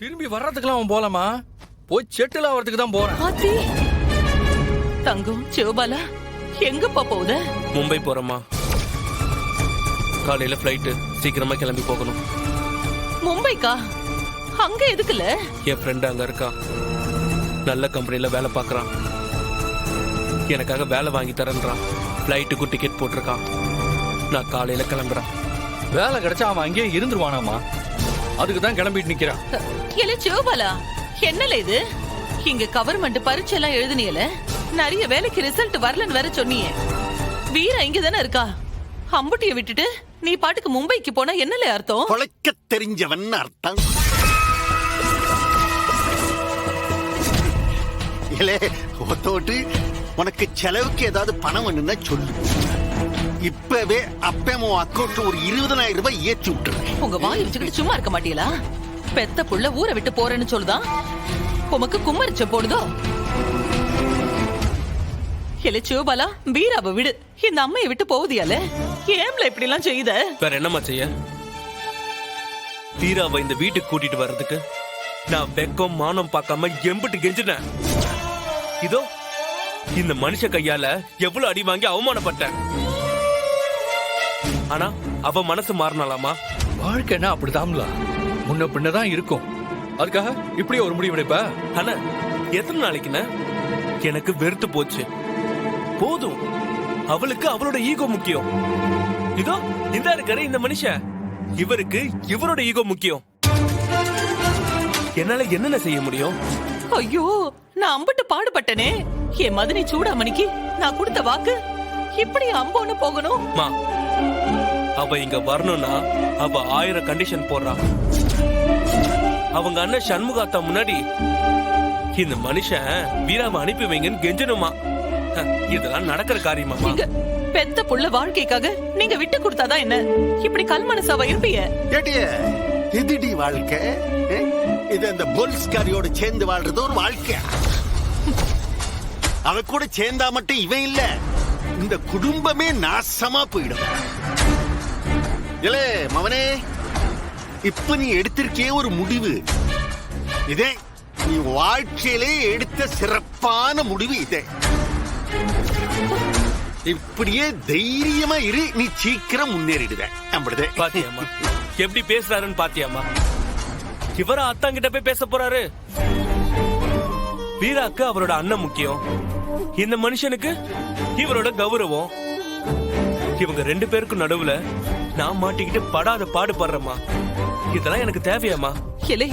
திரும்பி வர்றதுக்குலாம் அவன் போலாமா? போய் செட்டில் ஆகிறதுக்கு தான் போறேன். தங்கம் சிவபாலா எங்கப்பா போகுது? மும்பை போறோமா? காலையில ஃபிளைட், சீக்கிரமா கிளம்பி போகணும். மும்பைக்கா? அங்க எதுக்குல? என் ஃப்ரெண்ட் அங்க இருக்கா, நல்ல கம்பெனில வேலை பார்க்கறான். எனக்காக வேலை வாங்கி தரேன்றான். ஃபிளைட்டுக்கு டிக்கெட் போட்டிருக்கான். நான் காலையில கிளம்புறேன். வேலை கிடைச்சா அவன் அங்கேயே இருந்துருவானாமா? அதுக்கு தான் கிளம்பிட்டு நிக்கிறான். இல்ல சிவபாலா, என்னல இது? இங்க கவர்மெண்ட் பரீட்சை எல்லாம் எழுதுனியல, நிறைய வேலைக்கு ரிசல்ட் வரலன்னு வேற சொன்னியே. வீரா இங்க தானே இருக்கா? அம்புட்டிய விட்டுட்டு நீ பாட்டுக்கு மும்பைக்கு போனா என்னல அர்த்தம்? கொலைக்க தெரிஞ்சவன் அர்த்தம். இல்லே ஒத்தோட்டு, உனக்கு செலவுக்கு ஏதாவது பணம் வேணும்னா சொல்லு. இப்பவே அப்பமோ அக்கௌண்ட் ஒரு 20,000 ரூபாய் ஏற்றி விட்டுருவேன். உங்க வாய் வச்சுக்கிட்டு சும்மா இருக்க மாட்டீங்களா? பெத்த புள்ள ஊரை விட்டு போறேன்னு சொல்லுதான் உமக்கு கும்மரிச்ச போடுதோ? இல்ல சிவபாலா, வீராவை விடு. இந்த அம்மையை விட்டு போகுதியால? ஏம்ல இப்படி எல்லாம் செய்த? வேற என்னமா செய்ய? வீராவை இந்த வீட்டுக்கு கூட்டிட்டு வர்றதுக்கு நான் வெக்கம் மானம் பார்க்காம எம்பிட்டு கெஞ்சினேன். இதோ இந்த மனுஷ கையால எவ்வளவு அடி வாங்கி அவமானப்பட்டேன். ஆனா அவ மனசு மாறினாலாமா? வாழ்க்கைன்னா அப்படிதான்ல, முன்ன பின்னதான் இருக்கும். அதுக்காக இப்படி ஒரு முடிவு எடுப்ப? ஆனா எத்தனை நாளைக்குன்னு எனக்கு வெறுத்து போச்சு. போதும், அவளுக்கு அவளோட ஈகோ முக்கியம். இதோ இந்த இருக்கிற இந்த மனுஷன், இவருக்கு இவரோட ஈகோ முக்கியம். என்னால என்னென்ன செய்ய முடியும்? ஐயோ, நான் அம்பட்டு பாடுபட்டனே. என் மதனி சூடாமணிக்கு நான் கொடுத்த வாக்கு இப்படி அம்போன்னு போகணும்? மா, அவ இங்க வரணும்னா அவ 1000 கண்டிஷன் போடுறா. அவங்க அண்ணன் சண்முகாத்தா முன்னாடி இந்த மனுஷன் வீராவை அனுப்பி வைங்கன்னு கெஞ்சணுமா? இதெல்லாம் நடக்கிற காரியமா? இங்க பெத்த புள்ள வாழ்க்கைக்காக நீங்க விட்டு கொடுத்தாதான் என்ன இப்படி கல் மனசாவா இருப்பீங்க? கேட்டியே, இதுடி வாழ்க்கை. இது அந்த போலீஸ்காரியோட சேர்ந்து வாழ்றது ஒரு வாழ்க்கை. அவ கூட சேர்ந்தா மட்டும் இவன் இல்ல, இந்த குடும்பமே நாசமா போயிடும். இல்லே மவனே, இப்ப நீ எடுத்திருக்கே ஒரு முடிவு. இதே நீ வாழ்க்கையிலே எடுத்த சிறப்பான முடிவு. இதே இப்படியே தைரியமா இரு, நீ சீக்கிரம் முன்னேறிடுவ. அப்படிதே. பாத்தியாமா எப்படி பேசுறாருன்னு? பாத்தியாமா இவர அத்தாங்கிட்ட போய் பேச போறாரு. வீராக்கு அவரோட அண்ணன் முக்கியம், இந்த மனுஷனுக்கு இவரோட கௌரவம். இவங்க 2 பேருக்கும் நடுவுல நான் மாட்டிக்கிட்டு படாத பாடுபடுறேமா? இதெல்லாம் எனக்கு தேவையாமா? இல்லை,